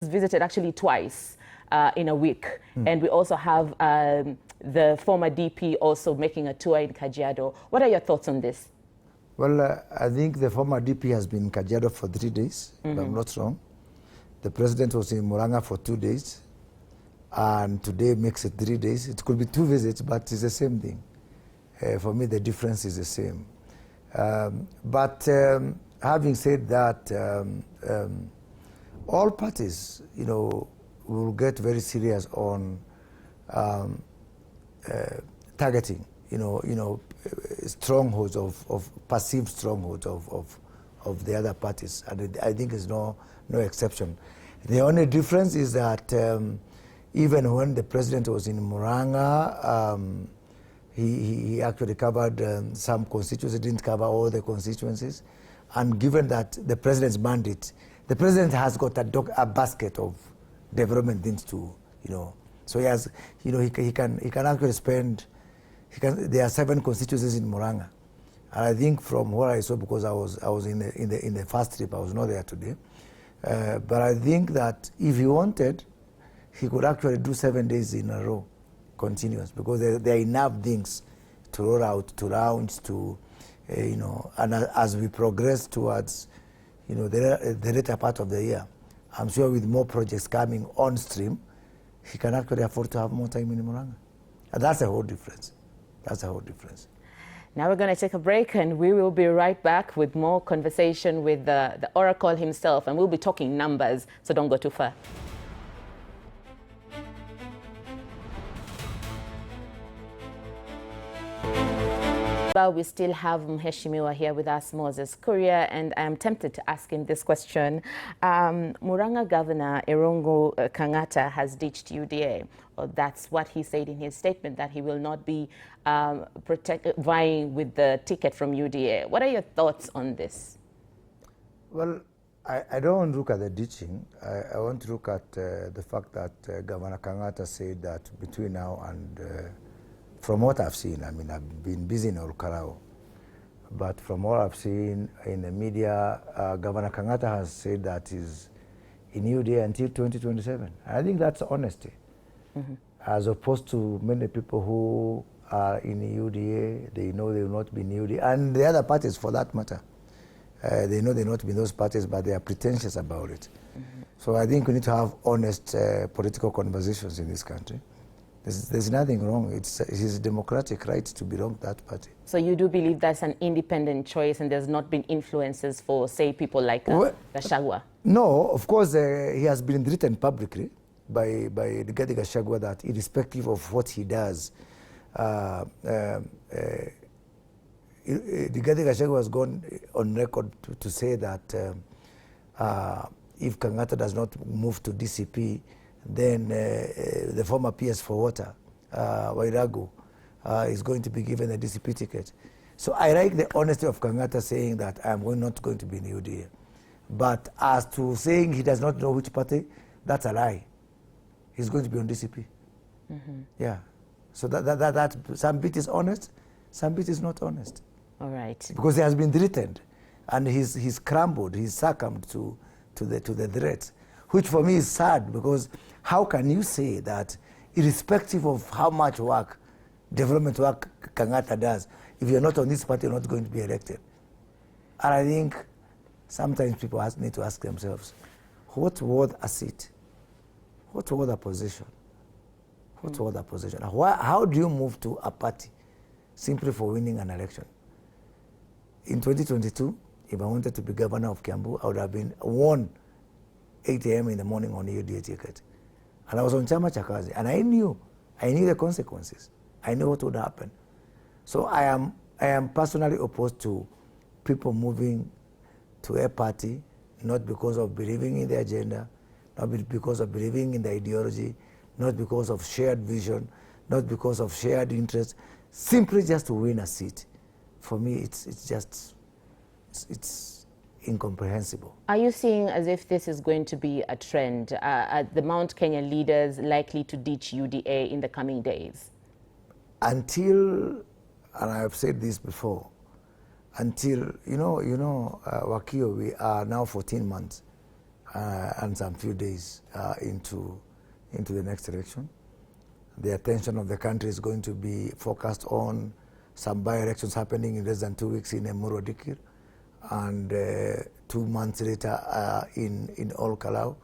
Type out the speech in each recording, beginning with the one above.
visited actually twice in a week. And we also have the former DP also making a tour in Kajiado. What are your thoughts on this? Well, I think the former DP has been in Kajiado for 3 days, if I'm not wrong. The president was in Muranga for 2 days, and today makes it 3 days. It could be 2 visits, but it's the same thing. For me, the difference is the same. Having said that, all parties, will get very serious on targeting, strongholds of perceived strongholds of the other parties, and I think it's no exception. The only difference is that even when the president was in Muranga, he actually covered some constituencies, didn't cover all the constituencies, and given that the president's mandate, the president has got a basket of development things to, so he has, he can actually spend. There are 7 constituencies in Muranga, and I think from what I saw, because I was in the first trip, I was not there today, but I think that if he wanted, he could actually do 7 days in a row, continuous, because there are enough things to roll out, to launch, to, and as we progress towards, the later part of the year, I'm sure with more projects coming on stream, he can actually afford to have more time in Muranga, and that's a whole difference. That's the whole difference. Now we're going to take a break, and we will be right back with more conversation with the Oracle himself, and we'll be talking numbers, so don't go too far. We still have Mheshimiwa here with us, Moses Kuria, and I'm tempted to ask him this question. Muranga Governor Irungu Kangata has ditched UDA. Or that's what he said in his statement, that he will not be vying with the ticket from UDA. What are your thoughts on this? Well, I don't want to look at the ditching. I want to look at the fact that Governor Kangata said that between now and from what I've seen, I mean, I've been busy in Olkarao, but from what I've seen in the media, Governor Kangata has said that he's in UDA until 2027. I think that's honesty, as opposed to many people who are in UDA, they know they will not be in UDA, and the other parties for that matter. They know they will not be in those parties, but they are pretentious about it. So I think we need to have honest political conversations in this country. There's nothing wrong. It's his democratic right to belong to that party. So you do believe that's an independent choice, and there's not been influences for, say, people like Gachagua? No, of course, he has been written publicly by Rigathi Gachagua that irrespective of what he does, Rigathi Gachagua has gone on record to say that if Kangata does not move to DCP, then the former PS for Water, Wairagu, is going to be given a DCP ticket. So I like the honesty of Kangata saying that I'm not going to be in the UDA. But as to saying he does not know which party, that's a lie. He's going to be on DCP. Yeah. So that some bit is honest, some bit is not honest. All right. Because he has been threatened, and he's crumbled, he's succumbed to the threats, which for me is sad, because how can you say that irrespective of how much work, development work Kangata does, if you're not on this party, you're not going to be elected? And I think sometimes people need to ask themselves, what's worth a seat? What's worth a position? What's worth a position? How do you move to a party simply for winning an election? In 2022, if I wanted to be governor of Kiambu, I would have been won 8 a.m. in the morning on the UDA ticket. And I was on Chama Chakazi, and I knew the consequences. I knew what would happen. So I am personally opposed to people moving to a party, not because of believing in the agenda, not because of believing in the ideology, not because of shared vision, not because of shared interest, simply just to win a seat. For me, it's incomprehensible. Are you seeing as if this is going to be a trend? Are the Mount Kenya leaders likely to ditch UDA in the coming days? Until, and I've said this before, until, Wakio, we are now 14 months and some few days into the next election. The attention of the country is going to be focused on some by-elections happening in less than 2 weeks in Emuru Dikir, and 2 months later in Ol Kalou.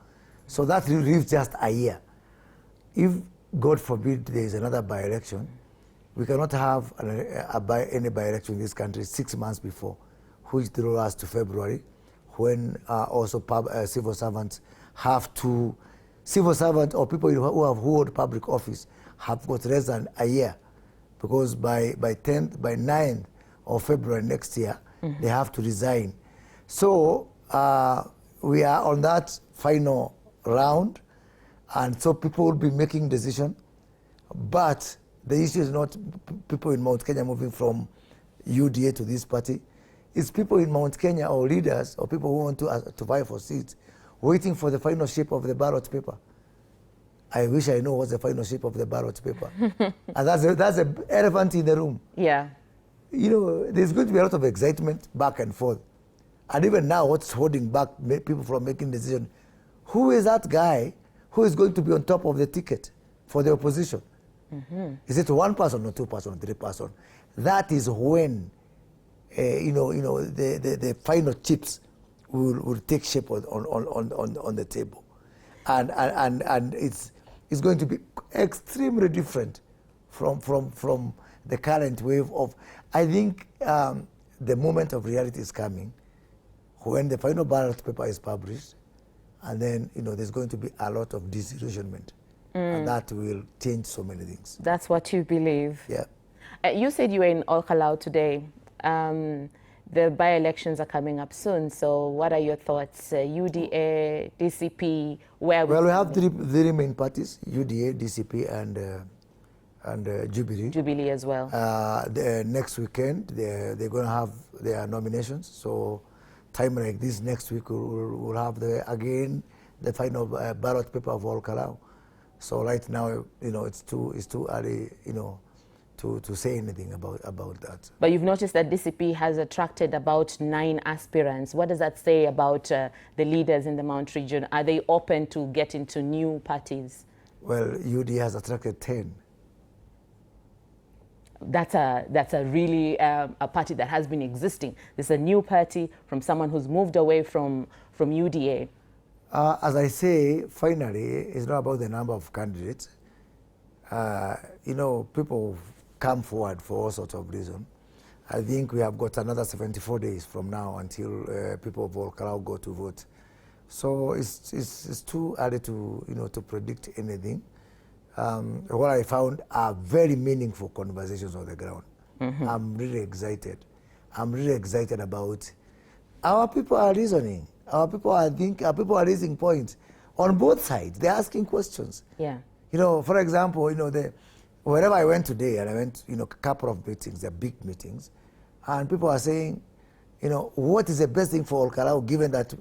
So that leaves just a year. If, God forbid, there is another by-election, we cannot have any by-election in this country 6 months before, which draws us to February, when also civil servants have to, civil servants or people who hold public office have got less than a year, because by 9th of February next year, they have to resign. So we are on that final round, and so people will be making decisions. But the issue is not people in Mount Kenya moving from UDA to this party. It's people in Mount Kenya, or leaders, or people who want to vie for seats, waiting for the final shape of the ballot paper. I wish I know what's the final shape of the ballot paper. And that's an elephant in the room. Yeah. You know, there's going to be a lot of excitement back and forth. And even now, what's holding back people from making decisions? Who is that guy who is going to be on top of the ticket for the opposition? Is it 1 person or 2 person or 3 person? That is when, the final chips will take shape on the table, and it's going to be extremely different from the current wave of. I think the moment of reality is coming when the final ballot paper is published, and then there's going to be a lot of disillusionment, and that will change so many things. That's what you believe. Yeah. You said you were in Ol Kalou today. The by-elections are coming up soon, so what are your thoughts? UDA, DCP, where? Well, we have three main parties: UDA, DCP, and Jubilee. Jubilee as well. The next weekend, they're going to have their nominations. So, time like this next week, we'll have again the final ballot paper of Ol Kalou. So right now, it's too early, to say anything about that. But you've noticed that DCP has attracted about 9 aspirants. What does that say about the leaders in the Mount region? Are they open to get into new parties? Well, UD has attracted 10. That's a really a party that has been existing. This is a new party from someone who's moved away from UDA. As I say, finally, it's not about the number of candidates. People come forward for all sorts of reasons. I think we have got another 74 days from now until people of Ol Kalou go to vote. So it's too early to predict anything. What I found are very meaningful conversations on the ground. I'm really excited. I'm really excited about our people are reasoning. Our people are raising points on both sides. They're asking questions. Yeah. For example, wherever I went today, and I went, a couple of meetings, they're big meetings, and people are saying, what is the best thing for Ol Kalou, given that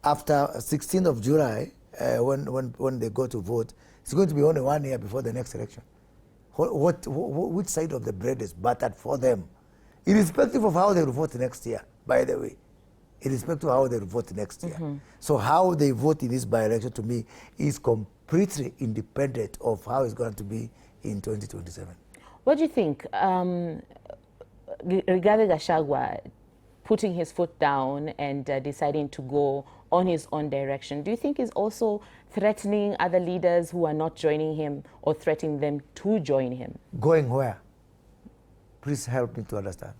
after 16th of July, when they go to vote, it's going to be only 1 year before the next election. Which side of the bread is buttered for them, irrespective of how they will vote next year, by the way. Irrespective of how they will vote next year. So how they vote in this by-election, to me, is completely independent of how it's going to be in 2027. What do you think, regarding Gachagua putting his foot down and deciding to go on his own direction, do you think he's also threatening other leaders who are not joining him, or threatening them to join him? Going where? Please help me to understand.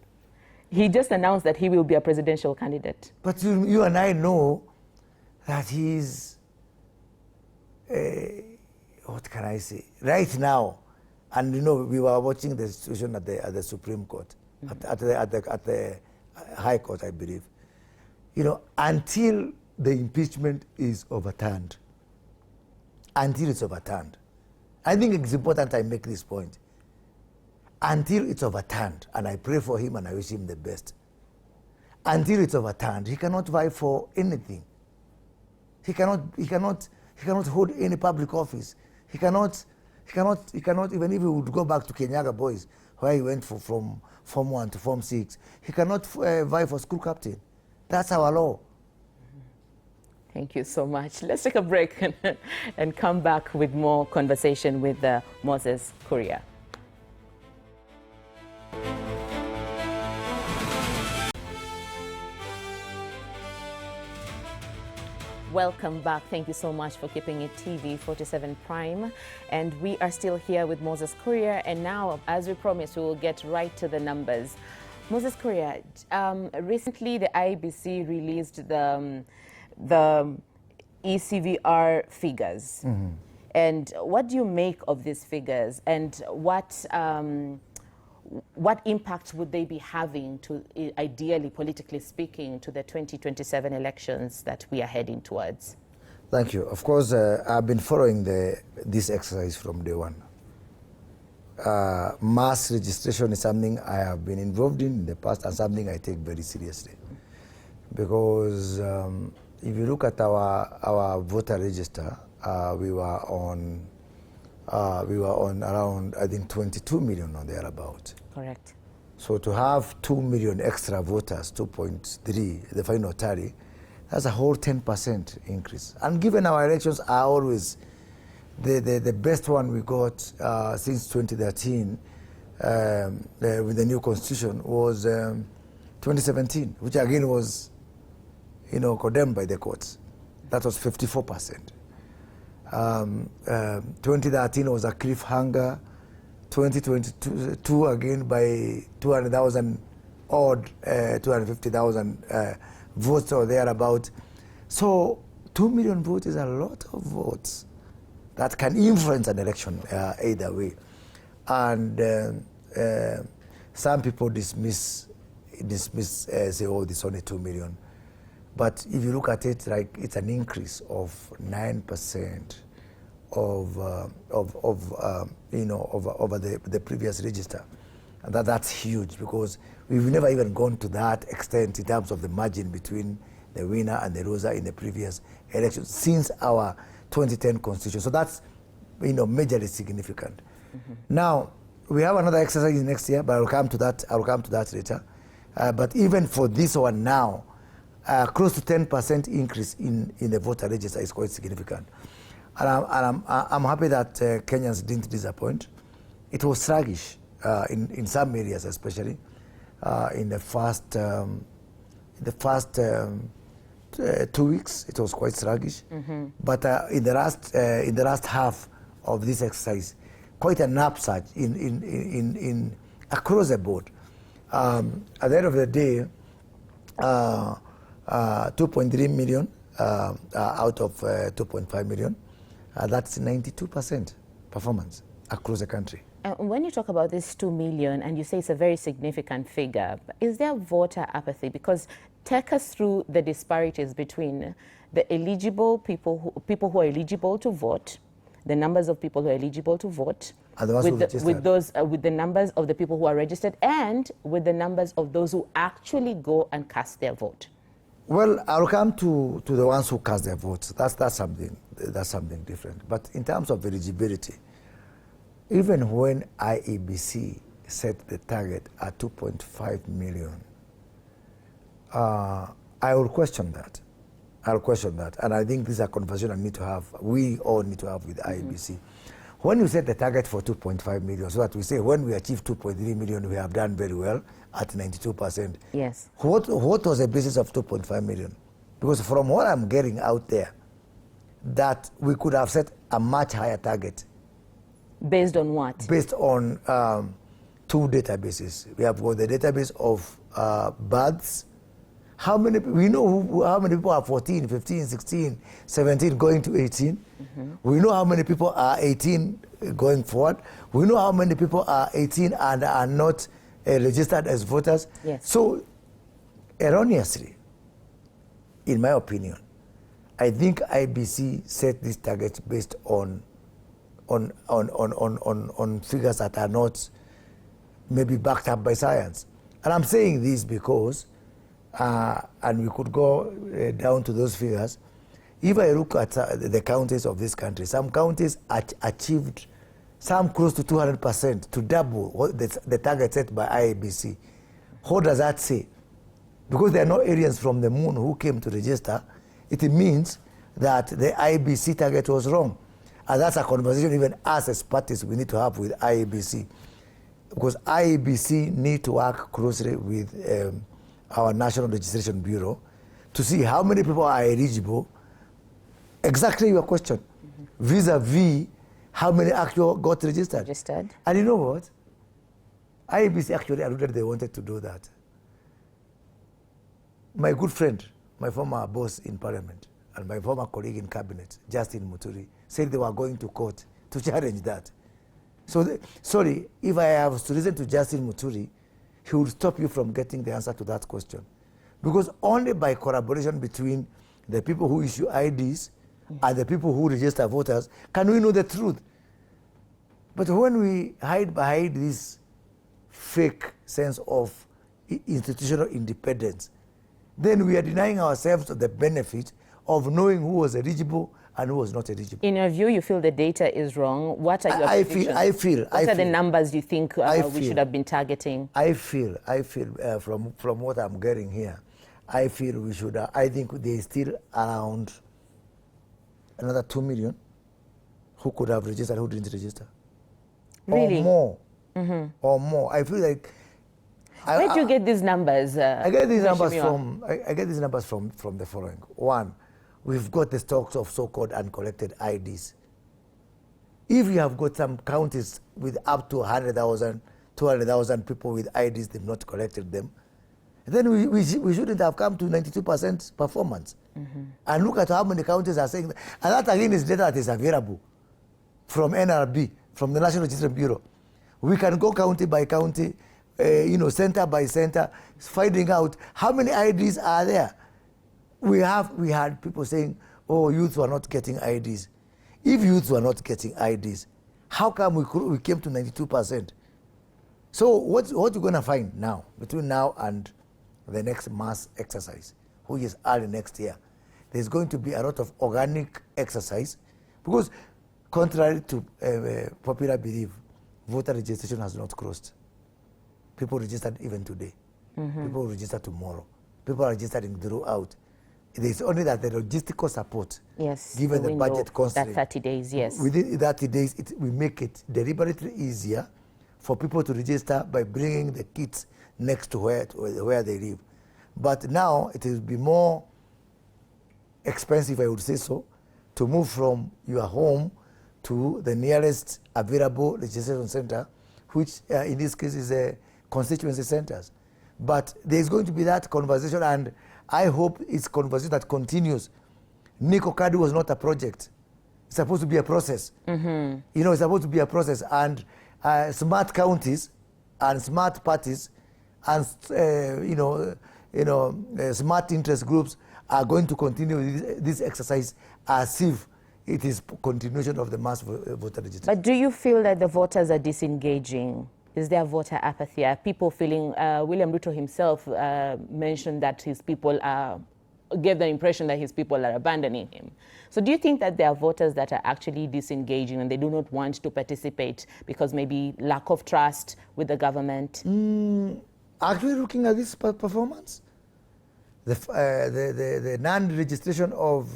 He just announced that he will be a presidential candidate. But you and I know that he's, what can I say, right now, and we were watching the situation at the Supreme Court, at the High Court, I believe. Until the impeachment is overturned, until it's overturned, I think it's important I make this point. Until it's overturned, and I pray for him and I wish him the best. Until it's overturned, he cannot vie for anything. He cannot hold any public office. He cannot, even if he would go back to Kenyaga Boys, where he went from Form 1 to Form 6, he cannot vie for school captain. That's our law. Thank you so much. Let's take a break and come back with more conversation with Moses Kuria. Welcome back. Thank you so much for keeping it TV 47 Prime. And we are still here with Moses Kuria. And now, as we promised, we will get right to the numbers. Moses Kuria, recently the IEBC released the ECVR figures. And what do you make of these figures? And what impact would they be having to, ideally, politically speaking, to the 2027 elections that we are heading towards? Thank you. Of course, I've been following this exercise from day one. Mass registration is something I have been involved in the past and something I take very seriously. Because if you look at our voter register, we were on around, I think, 22 million or thereabout. Correct. So to have 2 million extra voters, 2.3, the final tally, that's a whole 10% increase. And given our elections are always the best one we got since 2013 with the new constitution was 2017, which again was, condemned by the courts. That was 54%. 2013 was a cliffhanger. 2022 again by 200,000 odd, 250,000 votes or thereabout. So 2 million votes is a lot of votes that can influence an election either way. And some people dismiss, say, oh, this is only 2 million. But if you look at it, like, it's an increase of 9% over the previous register. And that's huge, because we've never even gone to that extent in terms of the margin between the winner and the loser in the previous election since our 2010 constitution. So that's, majorly significant. Now, we have another exercise next year, but I'll come to that later. But even for this one now, close to 10% increase in the voter register is quite significant. And I'm happy that Kenyans didn't disappoint. It was sluggish in some areas, especially in the first 2 weeks. It was quite sluggish. But in the last half of this exercise, quite an upsurge in across the board. At the end of the day, 2.3 million out of 2.5 million. That's 92% performance across the country. When you talk about this 2 million and you say it's a very significant figure, is there voter apathy? Because take us through the disparities between the eligible people who are eligible to vote, the numbers of people who are eligible to vote, with the numbers of the people who are registered, and with the numbers of those who actually go and cast their vote. Well, I'll come to the ones who cast their votes. That's something different. But in terms of eligibility, even when IEBC set the target at 2.5 million, I will question that. And I think this is a conversation we all need to have with IEBC. When you set the target for 2.5 million, so that we say when we achieve 2.3 million, we have done very well at 92%. Yes. What was the basis of 2.5 million? Because from what I'm getting out there, that we could have set a much higher target. Based on what? Based on two databases. We have got the database of births. How many people are 14, 15, 16, 17 going to 18? We know how many people are 18 going forward. We know how many people are 18 and are not registered as voters. Yes. So, erroneously, in my opinion, I think IBC set this target based on figures that are not maybe backed up by science. And I'm saying this because, and we could go down to those figures. If I look at the counties of this country, some counties achieved some close to 200% to double what the target set by IEBC. What does that say? Because there are no aliens from the moon who came to register, it means that the IEBC target was wrong. And that's a conversation even us as parties we need to have with IEBC. Because IEBC need to work closely with our National Registration Bureau to see how many people are eligible. Exactly your question. Vis-a-vis how many actually got registered. And you know what? IEBC actually alluded they wanted to do that. My good friend, my former boss in Parliament, and my former colleague in Cabinet, Justin Muturi, said they were going to court to challenge that. So, sorry, if I have to listen to Justin Muturi, he will stop you from getting the answer to that question. Because only by collaboration between the people who issue IDs and the people who register voters can we know the truth. But when we hide behind this fake sense of institutional independence, then we are denying ourselves the benefit of knowing who was eligible and who was not eligible. In your view, you feel the data is wrong. What are your predictions? What are the numbers you think we should have been targeting? I feel from what I'm getting here, I feel we should, I think there's still around another 2 million who could have registered, who didn't register. Really? Or more. Or more. I feel like... Where do you get these numbers? I get these numbers from the following. One, we've got the stocks of so-called uncollected IDs. If you have got some counties with up to 100,000, 200,000 people with IDs, they've not collected them, then we shouldn't have come to 92% performance. And look at how many counties are saying that. And that again is data that is available from NRB, from the National Registration Bureau. We can go county by county, center by center, finding out how many IDs are there. We had people saying, oh, youths were not getting IDs. If youths were not getting IDs, how come we came to 92%? So what you're going to find now, between now and the next mass exercise, which is early next year, there's going to be a lot of organic exercise, because contrary to popular belief, voter registration has not crossed. People registered even today. People register tomorrow. People are registering throughout. It is only that the logistical support, given the budget constraint, that 30 days, yes. Within 30 days, we make it deliberately easier for people to register by bringing the kits next to where they live. But now it will be more expensive, I would say so, to move from your home to the nearest available registration center, which in this case is a constituency centers. But there's going to be that conversation, and I hope it's a conversation that continues. Nico Kadi was not a project. It's supposed to be a process. It's supposed to be a process, and smart counties and smart parties and smart interest groups are going to continue this exercise as if it is continuation of the mass voter registration. But do you feel that the voters are disengaging? Is there voter apathy? Are people feeling, William Ruto himself mentioned that his people gave the impression that his people are abandoning him. So do you think that there are voters that are actually disengaging and they do not want to participate because maybe lack of trust with the government? Actually, looking at this performance, the non-registration of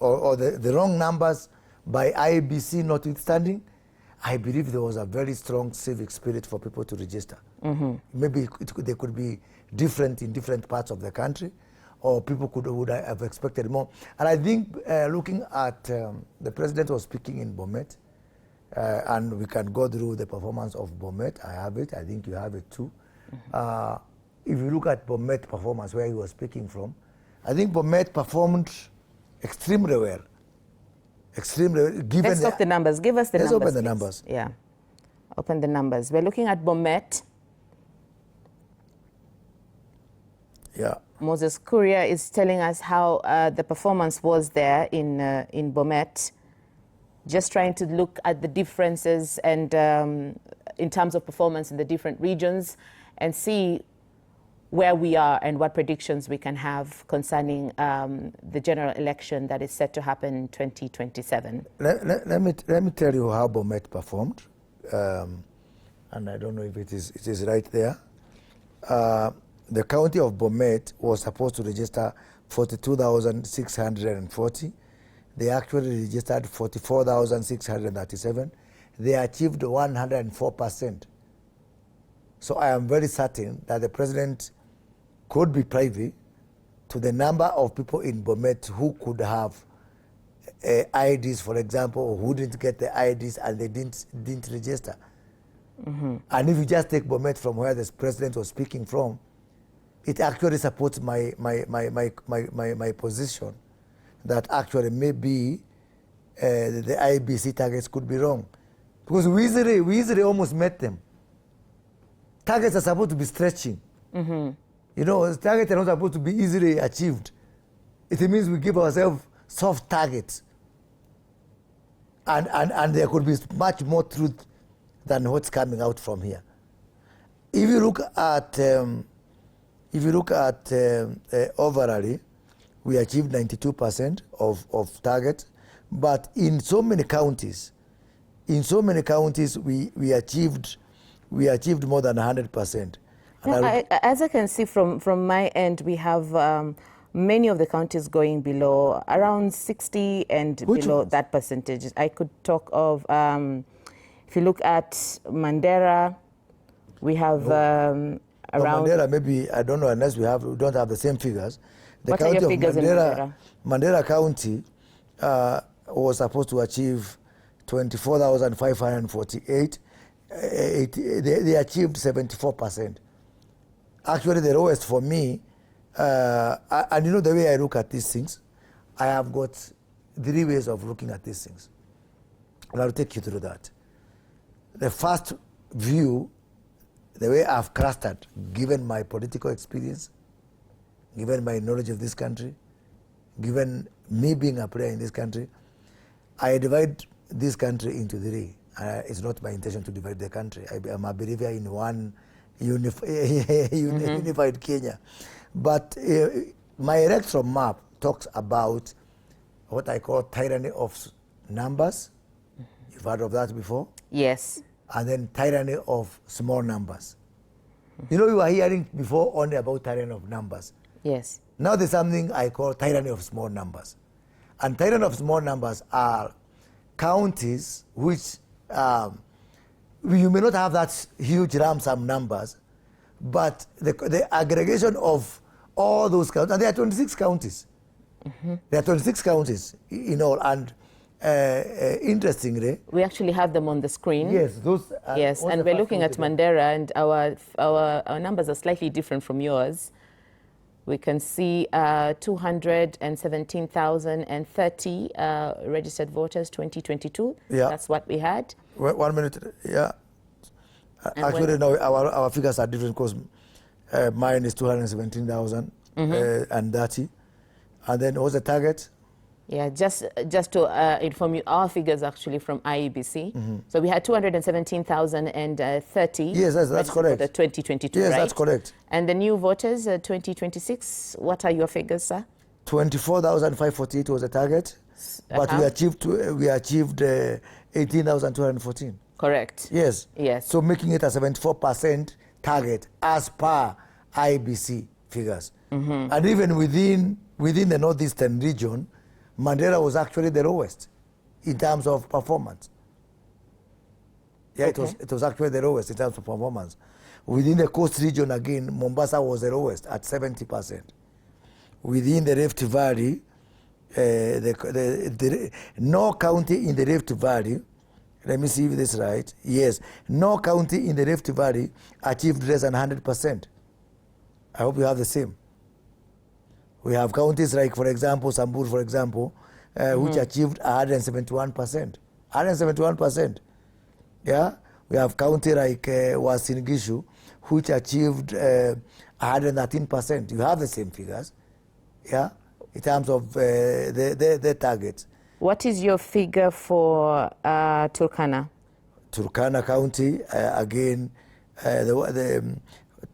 or the wrong numbers by IEBC notwithstanding, I believe there was a very strong civic spirit for people to register. Maybe they could be different in different parts of the country, or people would have expected more. And I think looking at the president was speaking in Bomet, and we can go through the performance of Bomet. I have it. I think you have it too. If you look at Bomet performance, where he was speaking from, I think Bomet performed extremely well. Extremely well. Let's talk the numbers. Give us the numbers. Let's open the numbers. Yeah. Open the numbers. We're looking at Bomet. Yeah. Moses Kuria is telling us how the performance was there in Bomet. Just trying to look at the differences and in terms of performance in the different regions and see where we are and what predictions we can have concerning the general election that is set to happen in 2027. Let me tell you how Bomet performed, and I don't know if it is right there. The county of Bomet was supposed to register 42,640. They actually registered 44,637. They achieved 104%. So I am very certain that the president could be privy to the number of people in Bomet who could have IDs, for example, or who didn't get the IDs and they didn't register. And if you just take Bomet from where the president was speaking from, it actually supports my position that actually maybe the IBC targets could be wrong. Because we easily almost met them. Targets are supposed to be stretching. You know, targets are not supposed to be easily achieved. It means we give ourselves soft targets. And there could be much more truth than what's coming out from here. If you look at overall, we achieved 92% of target, but in so many counties, we achieved more than 100%. Yeah, as I can see from my end, we have many of the counties going below, around 60 and Which below ones? that percentage. I could talk of, if you look at Mandera, we have around... Mandera, maybe, I don't know, unless we don't have the same figures. The What are your figures in Mandera? Mandera County was supposed to achieve 24,548. They achieved 74%. Actually, the lowest for me, and you know the way I look at these things, I have got 3 ways of looking at these things. And I'll take you through that. The first view, the way I've clustered, given my political experience, given my knowledge of this country, given me being a player in this country, I divide this country into 3. It's not my intention to divide the country. I'm a believer in one unified Kenya. But my electoral map talks about what I call tyranny of numbers. You've heard of that before? Yes. And then tyranny of small numbers. You know, you were hearing before only about tyranny of numbers. Yes. Now there's something I call tyranny of small numbers. And tyranny of small numbers are counties which you may not have that huge lump sum numbers, but the aggregation of all those counties, and there are 26 counties. There are 26 counties in all, and interestingly, we actually have them on the screen. Yes, those. Yes, and we're looking at Mandera, and our numbers are slightly different from yours. We can see 217,030 registered voters, 2022. Yeah. That's what we had. 1 minute, yeah. Actually, no, our figures are different because mine is 217,000 and 30. And then what's the target? Yeah, just to inform you, our figures actually from IEBC. So we had 217,030. Yes, that's correct. For the 2022, yes, right? That's correct. And the new voters, 2026, what are your figures, sir? 24,548 was the target, but we achieved 18,214. Correct. Yes. Yes. So making it a 74% target as per IBC figures. And even within the northeastern region, Mandera was actually the lowest in terms of performance. Yeah, Okay. it was actually the lowest in terms of performance. Within the coast region, again, Mombasa was the lowest at 70%. Within the Rift Valley, no county in the Rift Valley, let me see if this is right. Yes, no county in the Rift Valley achieved less than 100%. I hope you have the same. We have counties like, for example, Samburu, for example, which achieved 171%. 171%. Yeah? We have county like Uasin Gishu, which achieved 113%. You have the same figures, yeah, in terms of the targets. What is your figure for Turkana? Turkana County, again, the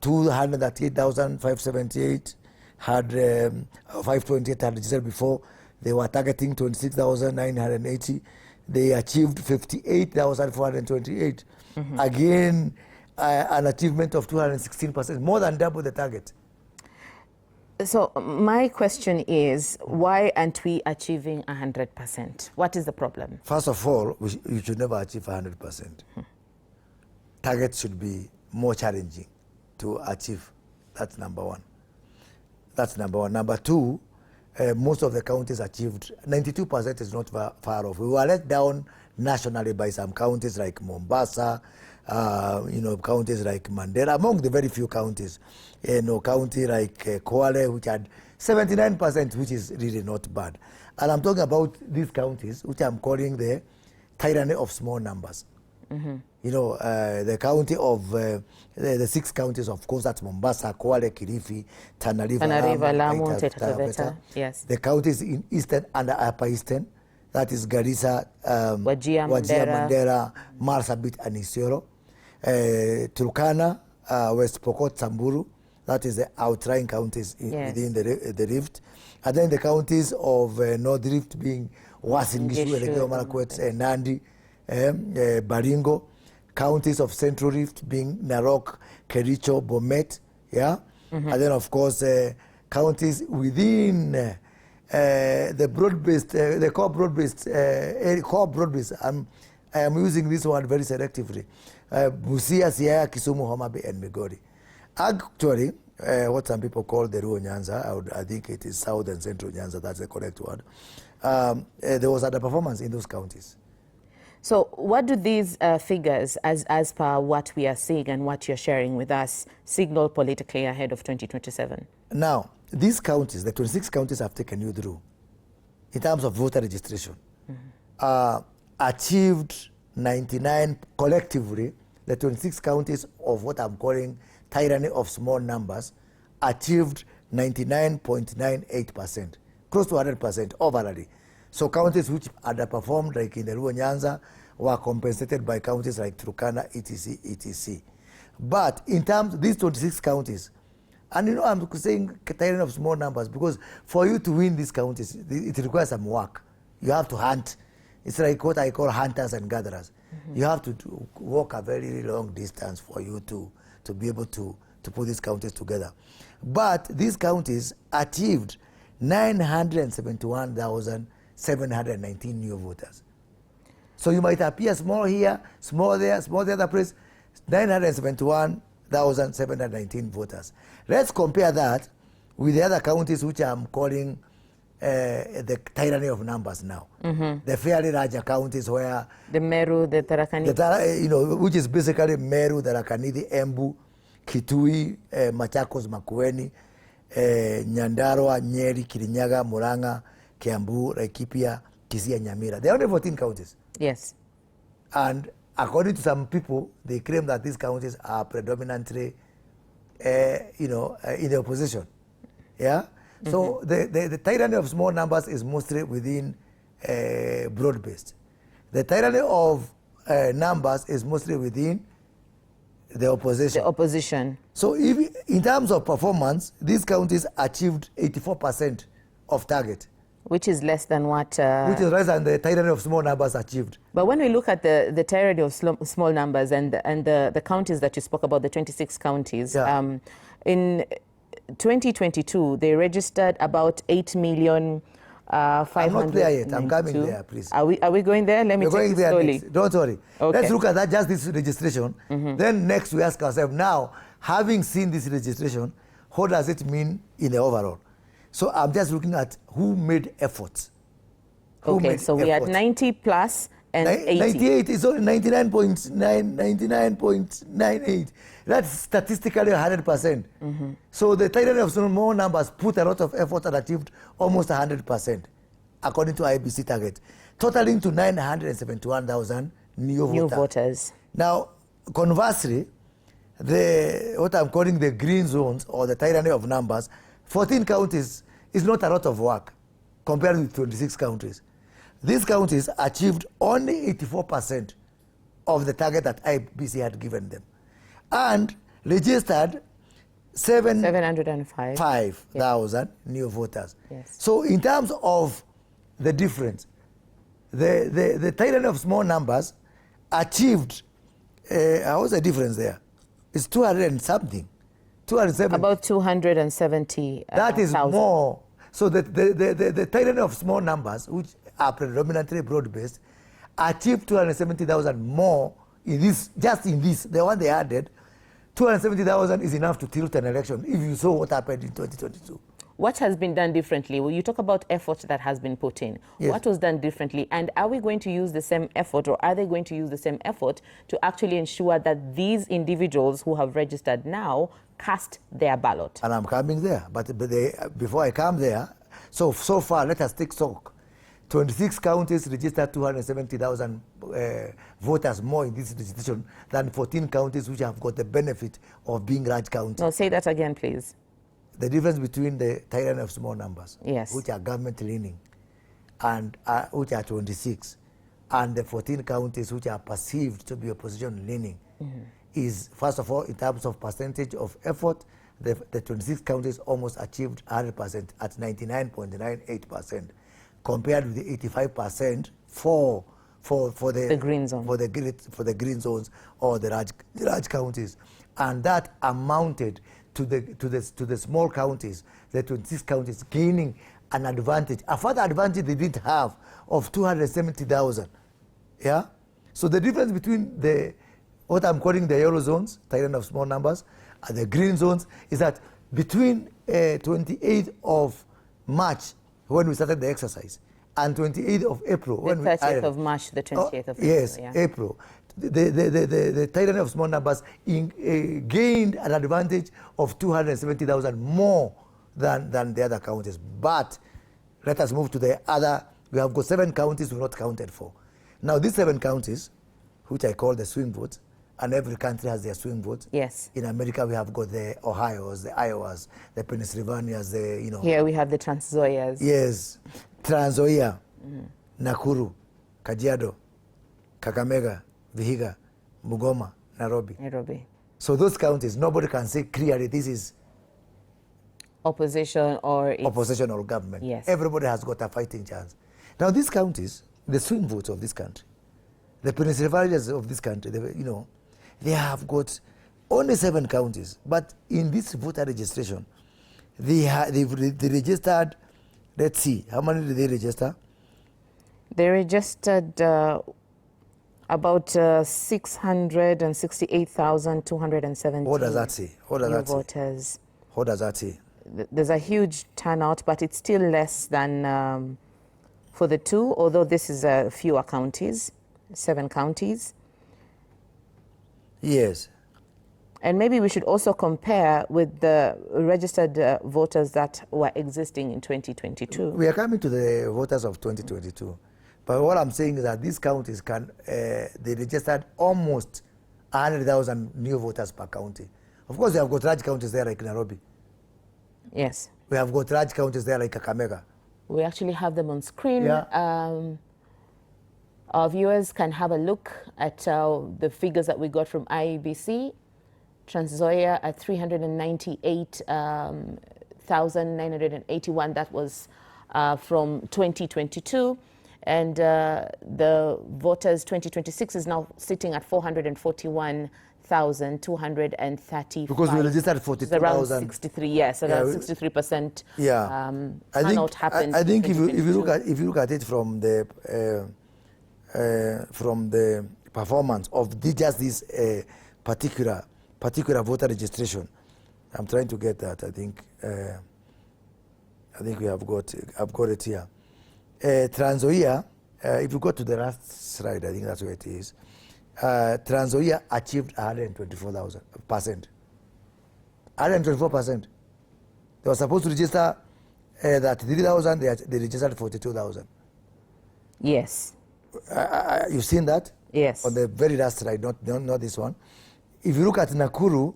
238,578 had 528 had registered before. They were targeting 26,980. They achieved 58,428. Again, an achievement of 216%, more than double the target. So my question is, why aren't we achieving 100%? What is the problem? First of all, we should never achieve 100%. Targets should be more challenging to achieve. That's number one. That's number one. Number two, most of the counties achieved, 92% is not far off. We were let down nationally by some counties like Mombasa, counties like Mandera, among the very few counties. County like Kwale, which had 79%, which is really not bad. And I'm talking about these counties, which I'm calling the tyranny of small numbers. Mm-hmm. The county of the 6 counties, of course, that's Mombasa, Kwale, Kilifi, Tana River, Lamu, Taita Taveta. Yes. The counties in Eastern and Upper Eastern, that is Garissa, Wajir, Mandera, Marsabit, and Isiolo. Turkana, West Pokot, Samburu, that is the outlying counties within the Rift. And then the counties of North Rift being Uasin Gishu, Elgeyo Marakwet, Nandi, Baringo. Counties of Central Rift being Narok, Kericho, Bomet, yeah? Mm-hmm. And then, of course, counties within the broad-based, the core broad-based, I am using this word very selectively. Busia, Siaya, Kisumu, Homa Bay, and Migori. Actually, what some people call the Ruo Nyanza, I think it is South and Central Nyanza, that's the correct word. There was underperformance in those counties. So what do these figures, as per what we are seeing and what you're sharing with us, signal politically ahead of 2027? Now, these counties, the 26 counties I've taken you through, in terms of voter registration, achieved 99, collectively, the 26 counties of what I'm calling tyranny of small numbers, achieved 99.98%, close to 100% overall. So counties which underperformed, like in the Ruo Nyanza, were compensated by counties like Turkana, etc., etc. But in terms of these 26 counties, and I'm saying tyranny of small numbers because for you to win these counties, it requires some work. You have to hunt. It's like what I call hunters and gatherers. Mm-hmm. You have to walk a very long distance for you to be able to put these counties together. But these counties achieved 971,719 new voters. So you might appear small here, small there, small the other place, 971,719 voters. Let's compare that with the other counties which I'm calling the tyranny of numbers now. Mm-hmm. The fairly larger counties where... The Meru, the Tharaka Nithi. Which is basically Meru, the Tharaka Nithi, Embu, Kitui, Machakos, Makueni, Nyandarua, Nyeri, Kirinyaga, Murang'a, Kiambu, Laikipia, Kisii, Nyamira. There are only 14 counties. Yes. And according to some people, they claim that these counties are predominantly, in the opposition. Yeah? Mm-hmm. So the tyranny of small numbers is mostly within broad-based. The tyranny of numbers is mostly within the opposition. The opposition. So if, in terms of performance, these counties achieved 84% of target. Which is less than what... Which is less than the tyranny of small numbers achieved. But when we look at the tyranny of small numbers and the counties that you spoke about, the 26 counties, in 2022, they registered about 8 million... I'm not there yet. I'm coming there, please. Are we going there? Let me take it slowly. Don't worry. Okay. Let's look at that, just this registration. Mm-hmm. Then next we ask ourselves, now, having seen this registration, what does it mean in the overall? So I'm just looking at who made efforts. We had 90 plus and 80. 98 is only 99.98. That's statistically 100%. Mm-hmm. So the tyranny of small numbers put a lot of effort and achieved almost 100%, according to IBC target, totaling to 971,000 new voters. Now, conversely, what I'm calling the green zones or the tyranny of numbers, 14 counties is not a lot of work compared with 26 counties. These counties achieved only 84% of the target that IBC had given them and registered 705,000 new voters. Yes. So in terms of the difference, the tyranny of small numbers achieved, what's the difference there? It's 200 and something. 270. About 270. That is more. So the tyranny of small numbers, which are predominantly broad-based, achieved 270,000 more in this, just in this, the one they added. 270,000 is enough to tilt an election if you saw what happened in 2022. What has been done differently? Well, you talk about effort that has been put in. Yes. What was done differently? And are we going to use the same effort, or are they going to use the same effort to actually ensure that these individuals who have registered now cast their ballot? And I'm coming there. But before I come there, so far, let us take stock. 26 counties registered 270,000 voters more in this registration than 14 counties which have got the benefit of being large counties. No, say that again, please. The difference between the tyranny of small numbers, yes, which are government leaning, and which are 26, and the 14 counties which are perceived to be opposition leaning, is, first of all, in terms of percentage of effort, the 26 counties almost achieved 100% at 99.98%, compared with the 85% for the green zone, for the green zones or the large counties, and that amounted to the small counties, the 26 counties, gaining an advantage, a further advantage they didn't have, of 270,000. Yeah? So the difference between what I'm calling the yellow zones, tyranny of small numbers, and the green zones is that between 28th of March, when we started the exercise, and 28th of April, the 30th of March, the 28th of April. Yes, yeah. April. The tyranny of small numbers gained an advantage of 270,000 more than the other counties. But let us move to the other. We have got 7 counties we've not counted for. Now, these 7 counties, which I call the swing votes, and every country has their swing votes. Yes. In America, we have got the Ohio's, the Iowas, the Pennsylvania's, Here we have the Trans-Nzoias. Yes. Trans-Nzoia, Nakuru, Kajiado, Kakamega, Vihiga, Bungoma, Nairobi. So those counties, nobody can say clearly this is opposition or government. Yes. Everybody has got a fighting chance. Now these counties, the swing votes of this country, the Pennsylvanias of this country, they have got only 7 counties. But in this voter registration, they registered, let's see, how many did they register? They registered about 668,270. What does that say? Voters. What does that say? There's a huge turnout, but it's still less than for the 2, although this is fewer counties, 7 counties. Yes. And maybe we should also compare with the registered voters that were existing in 2022. We are coming to the voters of 2022. But what I'm saying is that these counties they registered almost 100,000 new voters per county. Of course, we have got large counties there like Nairobi. Yes. We have got large counties there like Kakamega. We actually have them on screen. Yeah. Our viewers can have a look at the figures that we got from IEBC. Trans-Nzoia at 398,981. That was from 2022. And the voters 2026 is now sitting at 441,235. Because we registered 42,000. Around 63, yes, around 63%. Yeah. Turnout happened. I think if you look at it from the performance of just this particular voter registration, I'm trying to get that. I think I've got it here. Trans-Nzoia, if you go to the last slide, I think that's where it is. Trans-Nzoia achieved 124%. 124%. They were supposed to register 33,000. They registered 42,000. Yes. You've seen that? Yes. On the very last slide, not this one. If you look at Nakuru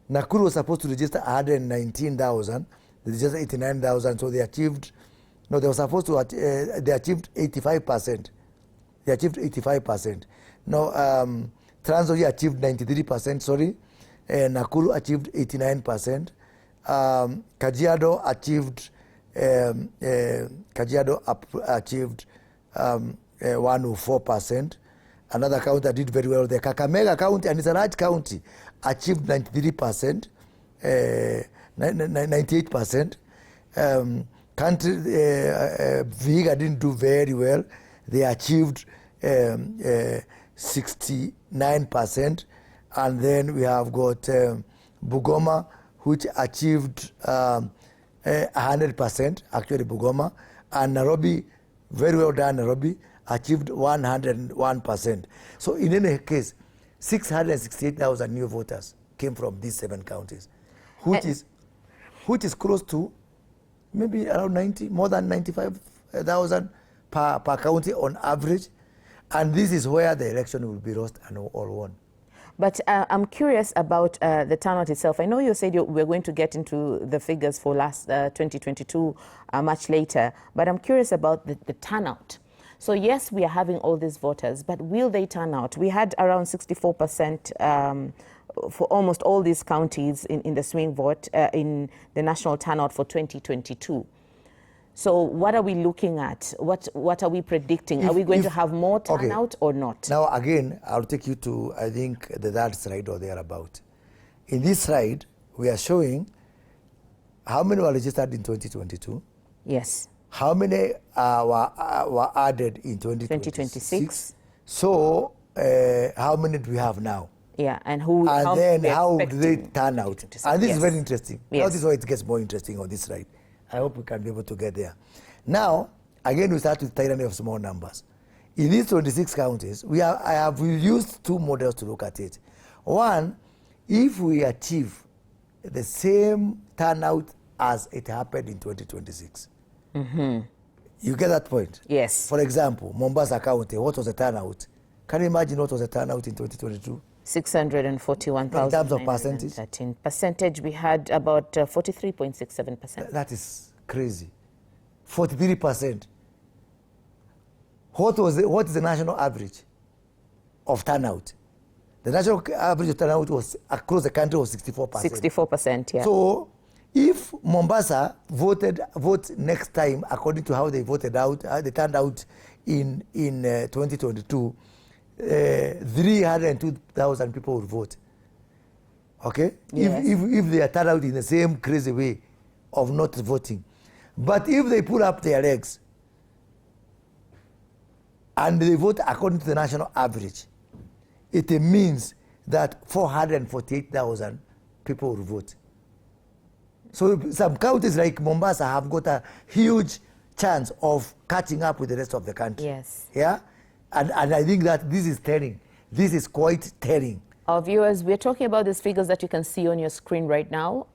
was supposed to register 119,000. They registered 89,000. So they achieved. No, they were supposed to. They achieved 85%. They achieved 85%. No, Trans-Nzoia achieved 93%. Sorry, Nakuru achieved 89%. Kajiado achieved. Achieved 104%. Another county that did very well, the Kakamega County, and it's a large county, achieved 93%. 98%. Vihiga didn't do very well. They achieved 69%. And then we have got Bungoma, which achieved 100%, actually Bungoma. And Nairobi, very well done, Nairobi, achieved 101%. So in any case, 668,000 new voters came from these 7 counties, which is close to maybe around 90, more than 95,000 per county on average. And this is where the election will be lost and all won. But I'm curious about the turnout itself. I know you said we're going to get into the figures for last 2022 much later, but I'm curious about the turnout. So yes, we are having all these voters, but will they turn out? We had around 64% for almost all these counties in the swing vote in the national turnout for 2022. So what are we looking at? What are we predicting? Are we going to have more turnout or not? Now again, I'll take you to, I think, the third slide or thereabout. In this slide, we are showing how many were registered in 2022. Yes. How many were added in 2026? So how many do we have now? Yeah, and how do they turn out? And this is very interesting. Yes. Now this is why it gets more interesting on this slide. I hope we can be able to get there. Now, again, we start with tyranny of small numbers. In these 26 counties, we have used 2 models to look at it. One, if we achieve the same turnout as it happened in 2026. Mm-hmm. You get that point? Yes. For example, Mombasa County, what was the turnout? Can you imagine what was the turnout in 2022? 641,000. In terms of percentage? 13%, we had about 43.67%. That is crazy. 43%. What is the national average of turnout? The national average of turnout was across the country was 64%. 64%, yeah. So if Mombasa vote next time according to how they voted out, how they turned out in 2022, 302,000 people will vote. Okay? Yes. If they are turned out in the same crazy way of not voting. But if they pull up their legs and they vote according to the national average, it means that 448,000 people will vote. So some counties like Mombasa have got a huge chance of catching up with the rest of the country. Yes. Yeah? And I think that this is telling. This is quite telling. Our viewers, we're talking about these figures that you can see on your screen right now.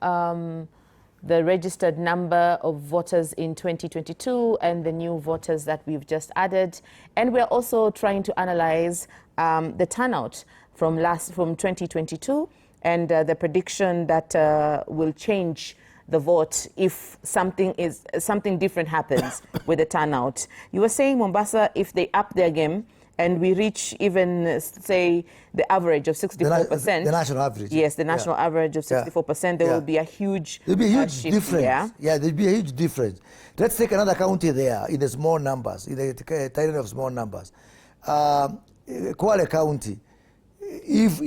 The registered number of voters in 2022 and the new voters that we've just added. And we're also trying to analyze the turnout from 2022 and the prediction that will change the vote if something different happens with the turnout. You were saying Mombasa, if they up their game and we reach even, say, the average of 64%. The national average. Yes, the national average of 64%, there will be a huge There'll be a huge difference. Yeah, there'll be a huge difference. Let's take another county there in the small numbers, in the tyranny of small numbers. Kwale County, if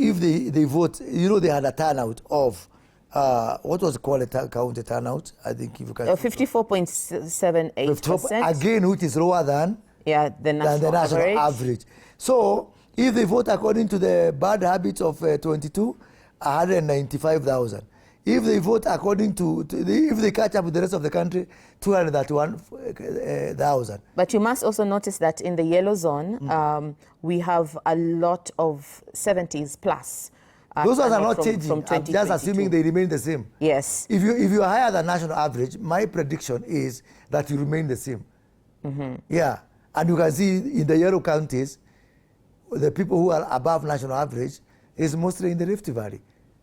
they vote, you know, they had a turnout of what was the Kwale County turnout? I think if you can 54.78%. Again, which is lower than the national average. So if they vote according to the bad habits of 22, 195,000. If they vote according to if they catch up with the rest of the country, 231,000. But you must also notice that in the yellow zone, we have a lot of 70s plus. Those ones are not changing. I'm just assuming they remain the same. Yes. If you are higher than national average, my prediction is that you remain the same. Mm-hmm. Yeah. And you can see in the yellow counties, the people who are above national average is mostly in the Rift Valley.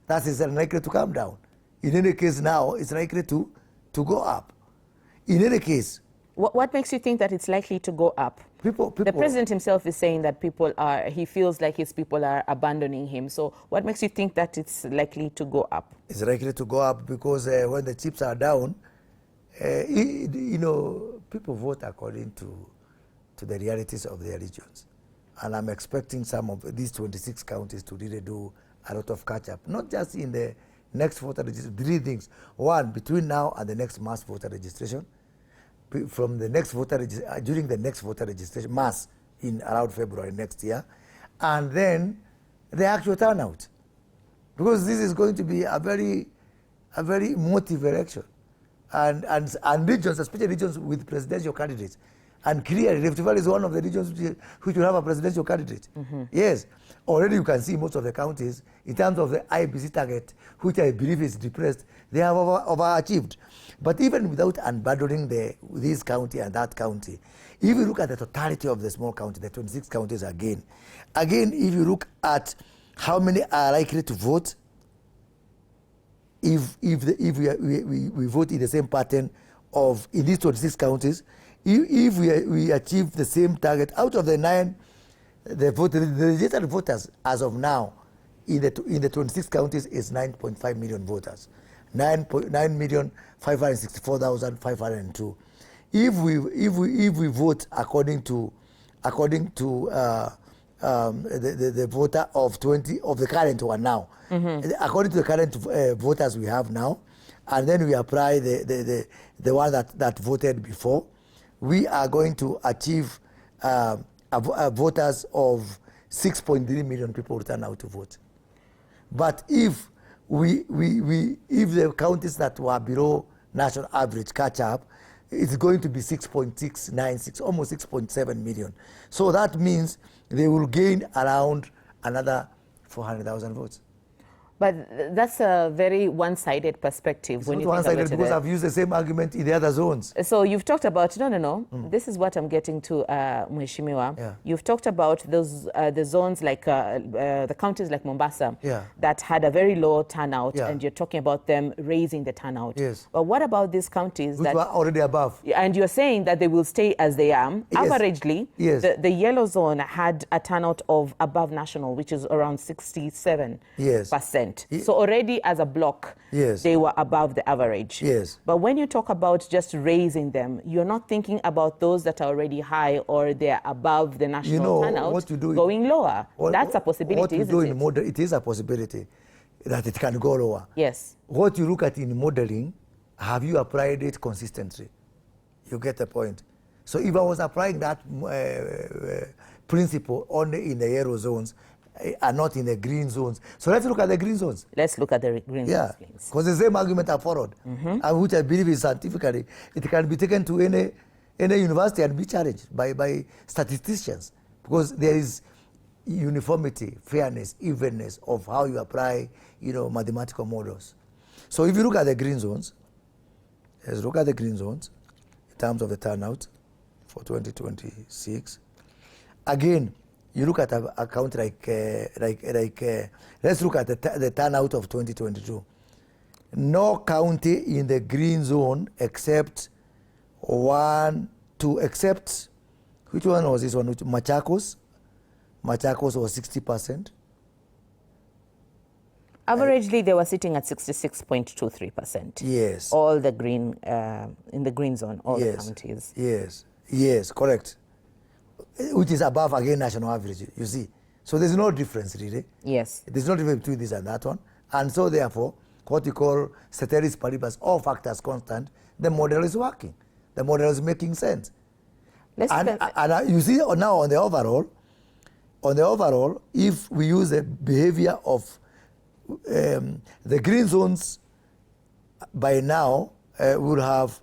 That is likely to come down. In any case now, it's likely to go up. In any case. What makes you think that it's likely to go up? People, the president himself is saying that he feels like his people are abandoning him. So what makes you think that it's likely to go up? It's likely to go up because when the chips are down, you know, people vote according to the realities of their regions. And I'm expecting some of these 26 counties to really do a lot of catch-up, not just in the next voter registration, 3 things. 1, between now and the next mass voter registration, from the next during the next voter registration, mass in around February next year, and then the actual turnout. Because this is going to be a very emotive election. And regions, especially regions with presidential candidates. And clearly, Rift Valley is one of the regions which will have a presidential candidate. Yes, already you can see most of the counties, in terms of the IBC target, which I believe is depressed, they have overachieved. But even without unbundling this county and that county, if you look at the totality of the small county, the 26 counties again, if you look at how many are likely to vote, if we vote in the same pattern in these 26 counties, if we achieve the same target, out of the 9, the registered voters as of now in the 26 counties is 9.5 million voters, 9,564,502. If we vote according to the voter of the current one now, according to the current voters we have now, and then we apply the one that voted before, we are going to achieve voters of 6.3 million people who turn out to vote. But if if the counties that were below national average catch up, it's going to be 6.696, almost 6.7 million. So that means they will gain around another 400,000 votes. But that's a very one-sided perspective. It's not one-sided because I've used the same argument in the other zones. So you've talked about, no. This is what I'm getting to, Mheshimiwa. Yeah. You've talked about those the zones like the counties like Mombasa that had a very low turnout, and you're talking about them raising the turnout. Yes. But what about these counties which were already above? And you're saying that they will stay as they are. Yes. Averagely, the yellow zone had a turnout of above national, which is around 67%. So already as a block, they were above the average. Yes. But when you talk about just raising them, you're not thinking about those that are already high or they're above the national turnout going lower. That's a possibility, isn't it? It is a possibility that it can go lower. Yes. What you look at in modeling, have you applied it consistently? You get the point. So if I was applying that principle only in the yellow zones, are not in the green zones. So let's look at the green zones. Let's look at the green zones, please. Because the same argument I followed, and which I believe is scientifically, it can be taken to any university and be challenged by statisticians, because there is uniformity, fairness, evenness of how you apply, mathematical models. So if you look at the green zones, let's look at the green zones in terms of the turnout for 2026. Again, you look at a count like let's look at the turnout of 2022. No county in the green zone except which one was this one? Machakos. Machakos was 60%. Averagely, they were sitting at 66.23%. Yes. All the green, in the green zone, all the counties. Yes, correct. Which is above, again, national average, you see. So there's no difference, really. Yes. There's no difference between this and that one. And so, therefore, what you call ceteris paribus, all factors constant, the model is working. The model is making sense. And you see now on the overall, if we use the behavior of the green zones, by now, we'll have,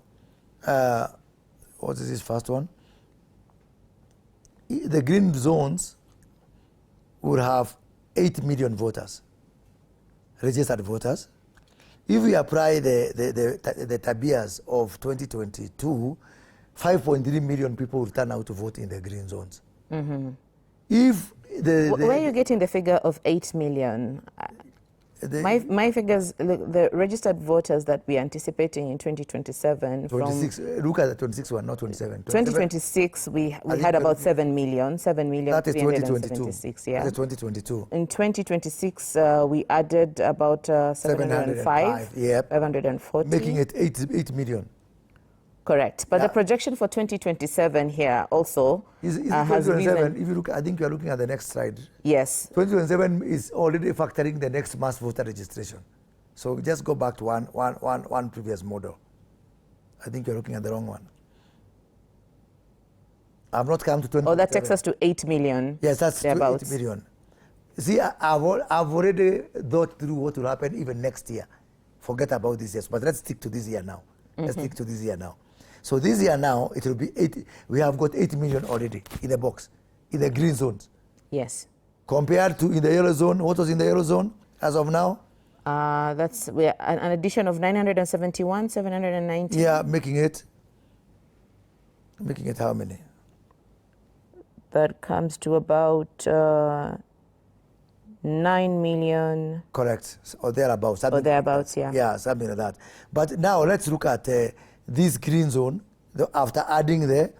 what is this first one? The green zones would have 8 million voters, registered voters. If we apply the tabias of 2022, 5.3 million people will turn out to vote in the green zones. If where are you getting the figure of 8 million? My figures, the registered voters that we are anticipating in 2027 look at the 26 one, not 27. 2026, we had about 7 million. That is 2022. Yeah. That is 2022. In 2026, we added about 705, 540. Making it 8 million. Correct. But the projection for 2027 here also has risen. If you look, I think you are looking at the next slide. Yes. 2027 is already factoring the next mass voter registration. So just go back to one previous model. I think you're looking at the wrong one. I've not come to 20. Oh, that takes us to 8 million. Yes, that's to 8 million. See, I've already thought through what will happen even next year. Forget about this year, but let's stick to this year now. Let's stick to this year now. So this year now, it will be 8. We have got 8 million already in the box, in the green zones. Yes. Compared to in the yellow zone, what was in the yellow zone as of now? That's an addition of 971, 790. Yeah, making it how many? That comes to about 9 million. Correct, or thereabouts. Or thereabouts, like yeah. Yeah, something like that. But now let's look at this green zone. After adding the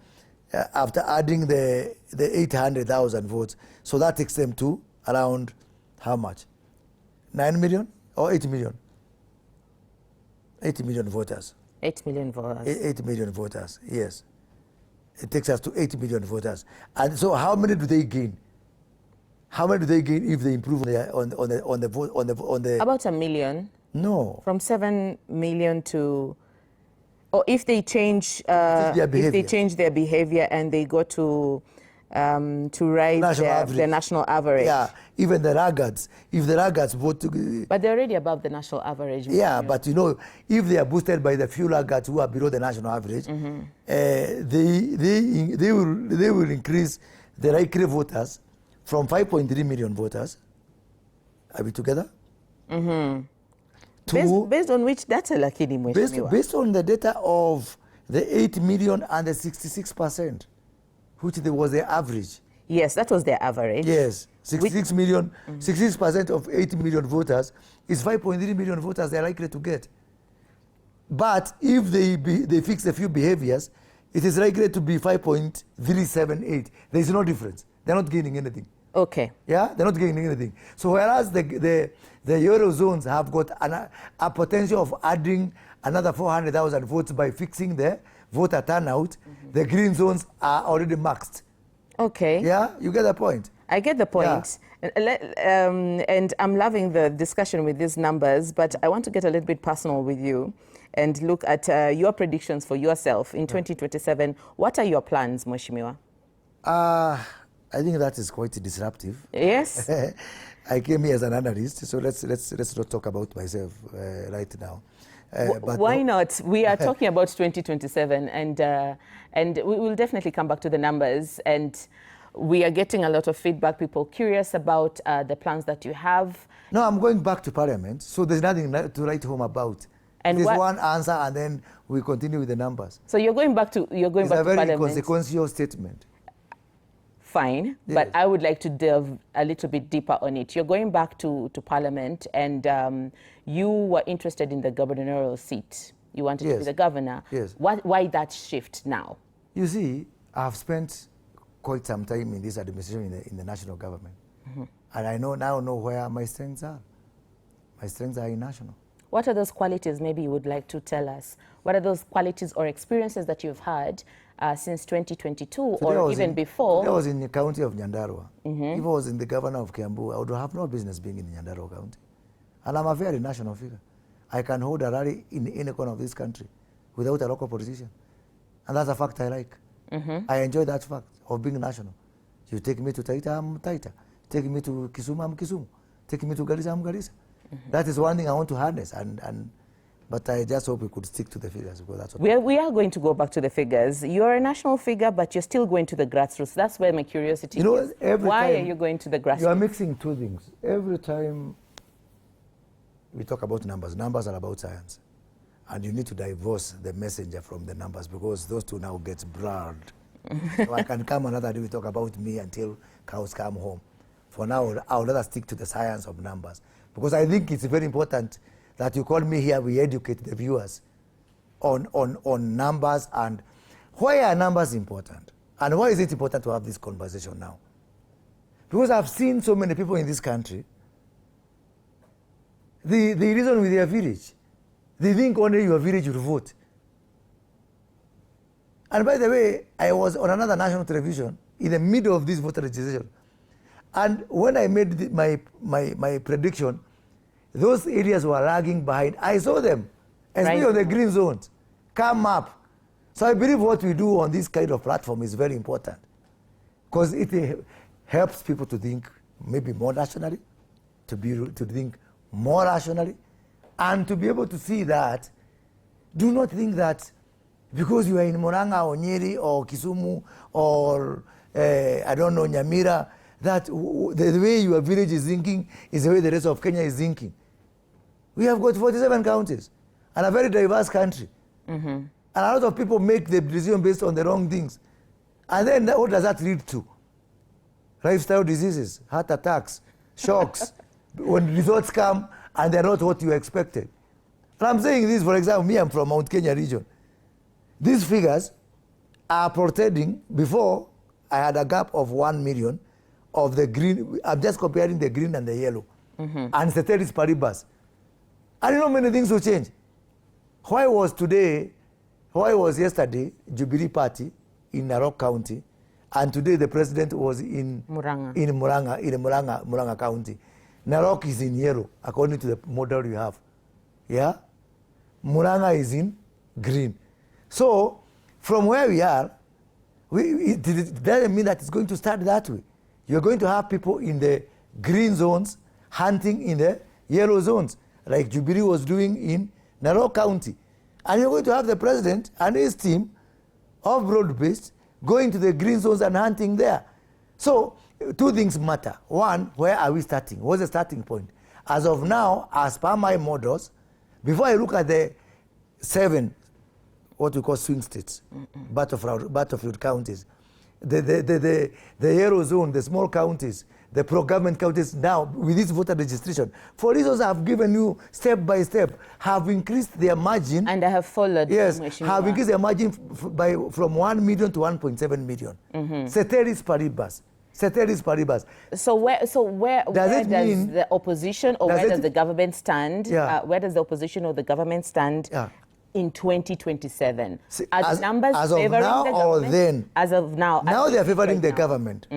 800,000 votes, so that takes them to around how much? 9 million or 8 million? 80 million voters. 8 million voters. 8 million voters. Yes, it takes us to 80 million voters. And so, how many do they gain? How many do they gain if they improve on the vote on the? About 1 million. No. From 7 million to, or if they change, if they change their behavior and they go to rise the national average. Yeah, even the laggards. If the laggards vote to. But they're already above the national average. Yeah, but you know, if they are boosted by the few laggards who are below the national average, they will increase the likely voters from 5.3 million voters. Are we together? Based on which data, Lakini Mheshimiwa? Based on the data of the 8 million and the 66%, which was the average. Yes, that was their average. Yes, 66 million, 66% of 8 million voters is 5.3 million voters they're likely to get. But if they fix a few behaviors, it is likely to be 5.378. There is no difference. They're not gaining anything. Okay. Yeah, they're not gaining anything. So whereas the Euro zones have got a potential of adding another 400,000 votes by fixing the voter turnout, the green zones are already maxed. Okay. Yeah, you get the point. I get the point. Yeah. And I'm loving the discussion with these numbers, but I want to get a little bit personal with you and look at your predictions for yourself in 2027. What are your plans, Mheshimiwa? I think that is quite disruptive. Yes. I came here as an analyst, so let's not talk about myself right now. But why not? We are talking about 2027, and we will definitely come back to the numbers. And we are getting a lot of feedback. People curious about the plans that you have. No, I'm going back to Parliament, so there's nothing to write home about. And there's one answer, and then we continue with the numbers. So you're going back to Parliament. It's a very consequential statement. Fine, yes. But I would like to delve a little bit deeper on it. You're going back to Parliament, and you were interested in the gubernatorial seat. You wanted to be the governor. Yes. Why that shift now? You see, I've spent quite some time in this administration in the national government. And I now know where my strengths are. My strengths are in national. What are those qualities maybe you would like to tell us? What are those qualities or experiences that you've had since 2022 or even before? I was in the county of Nyandarua. If I was in the governor of Kiambu, I would have no business being in Nyandarua County. And I'm a very national figure. I can hold a rally in any corner of this country without a local politician. And that's a fact I like. I enjoy that fact of being national. You take me to Taita, I'm Taita. Take me to Kisumu, I'm Kisumu. Take me to Garissa, I'm Garissa. That is one thing I want to harness, but I just hope we could stick to the figures. Because that's what we are going to go back to the figures. You're a national figure, but you're still going to the grassroots. That's where my curiosity is. Why are you going to the grassroots? You are mixing two things. Every time we talk about numbers, numbers are about science. And you need to divorce the messenger from the numbers because those two now get blurred. So I can come another day, we talk about me until cows come home. For now, I would rather stick to the science of numbers. Because I think it's very important that you call me here, we educate the viewers on numbers and why are numbers important? And why is it important to have this conversation now? Because I've seen so many people in this country, they reason with their village. They think only your village will vote. And by the way, I was on another national television in the middle of this voter registration. And when I made my prediction, those areas were lagging behind. I saw them, especially on the green zones, come up. So I believe what we do on this kind of platform is very important, because it helps people to think maybe more nationally, to think more rationally, and to be able to see that, do not think that because you are in Murang'a or Nyeri or Kisumu or I don't know, Nyamira, that the way your village is thinking is the way the rest of Kenya is thinking. We have got 47 counties and a very diverse country. And a lot of people make the decision based on the wrong things. And then what does that lead to? Lifestyle diseases, heart attacks, shocks, when results come and they're not what you expected. And I'm saying this, for example, me, I'm from Mount Kenya region. These figures are portending, before I had a gap of 1 million of the green. I'm just comparing the green and the yellow. And ceteris paribus. I know many things will change. Why was yesterday Jubilee Party in Narok County, and today the president was in Murang'a County. Narok is in yellow, according to the model you have. Yeah? Murang'a is in green. So, from where we are, it doesn't mean that it's going to start that way. You're going to have people in the green zones hunting in the yellow zones, like Jubilee was doing in Narok County. And you're going to have the president and his team of broad-based going to the green zones and hunting there. So, two things matter. One, where are we starting? What's the starting point? As of now, as per my models, before I look at the 7, what we call swing states, battlefield counties, the yellow zone, the small counties, the pro-government counties, now with this voter registration, for reasons I've given you step by step, have increased their margin. And I have followed. Yes, have increased their margin from 1 million to 1.7 million. Ceteris paribus. Ceteris paribus. So where does the opposition, or where does the government stand? Where does the opposition or the government stand in 2027? As numbers favoring the government? Or then? As of now. Now they are favoring the government.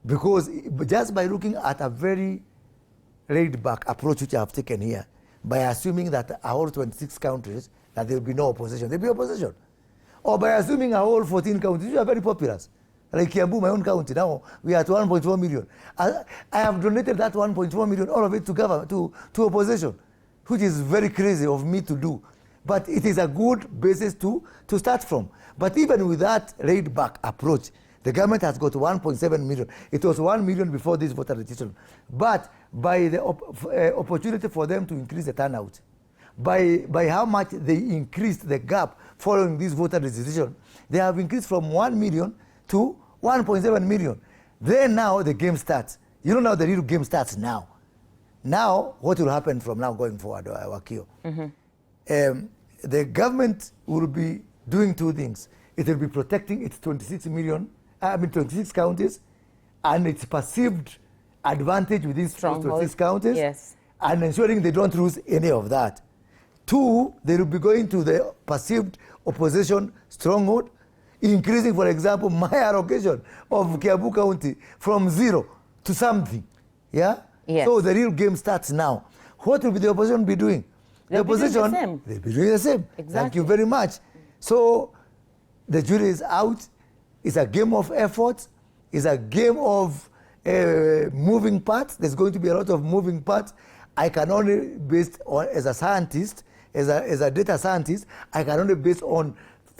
Because just by looking at a very laid-back approach which I have taken here, by assuming that all 26 countries, that there will be no opposition, there will be opposition. Or by assuming a whole 14 countries, which are very populous. Like Kiambu, my own county, now we are at 1.4 million. I have donated that 1.4 million, all of it to government, to opposition, which is very crazy of me to do. But it is a good basis to start from. But even with that laid-back approach, the government has got 1.7 million. It was 1 million before this voter registration. But by the opportunity for them to increase the turnout, by how much they increased the gap following this voter registration, they have increased from 1 million to 1.7 million. Then now the game starts. You know now the real game starts now. Now, what will happen from now going forward, Wakio? The government will be doing two things. It will be protecting its 26 counties and its perceived advantage with these 26 counties, and ensuring they don't lose any of that. Two, they will be going to the perceived opposition stronghold, increasing, for example, my allocation of Kiambu County from 0 to something. So the real game starts now. What will the opposition be doing? The opposition, they'll be doing the same. Thank you very much. So the jury is out. It's a game of effort. It's a game of moving parts. There's going to be a lot of moving parts. I can only, based on, as a scientist, as a data scientist, I can only base on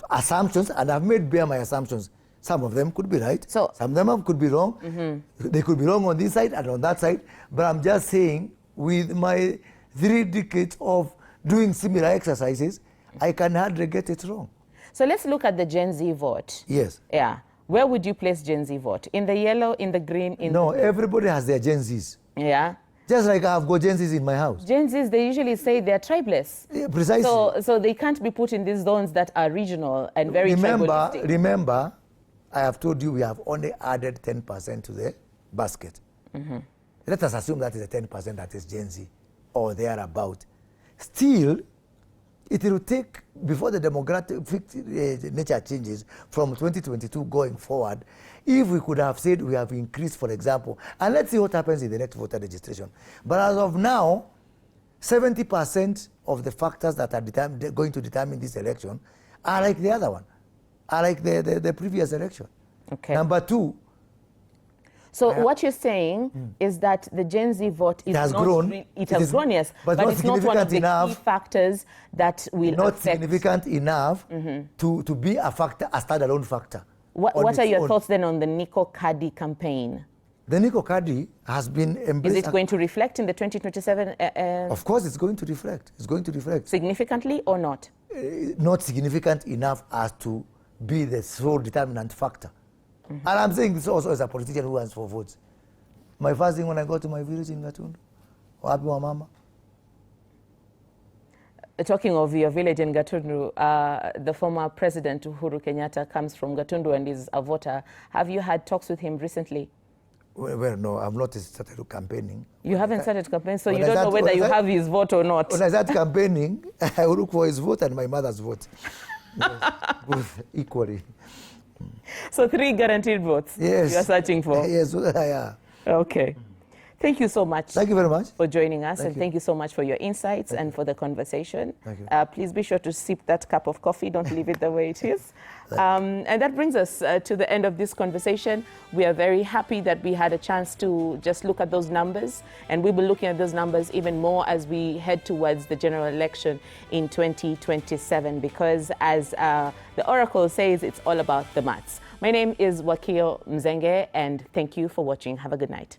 assumptions, and I've made bare my assumptions. Some of them could be right. So, some of them could be wrong. They could be wrong on this side and on that side. But I'm just saying, with my 3 decades of doing similar exercises, I can hardly get it wrong. So let's look at the Gen Z vote. Yes. Yeah. Where would you place Gen Z vote? In the yellow, in the green, in the... No, everybody has their Gen Zs. Yeah. Just like I've got Gen Zs in my house. Gen Zs, they usually say they're tribeless. Yeah, precisely. So they can't be put in these zones that are regional and very tribalistic. Remember, I have told you we have only added 10% to the basket. Let us assume that is the 10% that is Gen Z or thereabout. Still, it will take, before the demographic nature changes from 2022 going forward, if we could have said we have increased, for example, and let's see what happens in the next voter registration. But as of now, 70% of the factors that are going to determine this election are like the other one, are like the previous election. Okay. Number two. So what you're saying is that the Gen Z vote is it has not grown. It has grown, yes, but it's not one of the key factors that will not affect. Significant enough to be a factor, a standalone factor. What are your thoughts then on the Nico Kadi campaign? The Nico Kadi has been embraced. Is it going to reflect in the 2027? Of course, it's going to reflect. It's going to reflect. Significantly or not? Not significant enough as to be the sole determinant factor. And I'm saying this also as a politician who wants for votes. My first thing when I go to my village in Gatundu, Wapi wa mama. Talking of your village in Gatundu, the former president Uhuru Kenyatta comes from Gatundu and is a voter. Have you had talks with him recently? Well, no, I've not started campaigning. You haven't started campaigning, so you don't know whether you have his vote or not. When I start campaigning, I will look for his vote and my mother's vote. Yes, both equally. So 3 guaranteed votes yes. you're searching for? Yes, yeah. Okay. Thank you so much. Thank you very much. For joining us, Thank and you. thank you so much for your insights and for the conversation. Thank you. Please be sure to sip that cup of coffee. Don't leave it the way it is. And that brings us to the end of this conversation. We are very happy that we had a chance to just look at those numbers, and we'll be looking at those numbers even more as we head towards the general election in 2027, because as the Oracle says, it's all about the maths. My name is Wakio Mzenge, and thank you for watching. Have a good night.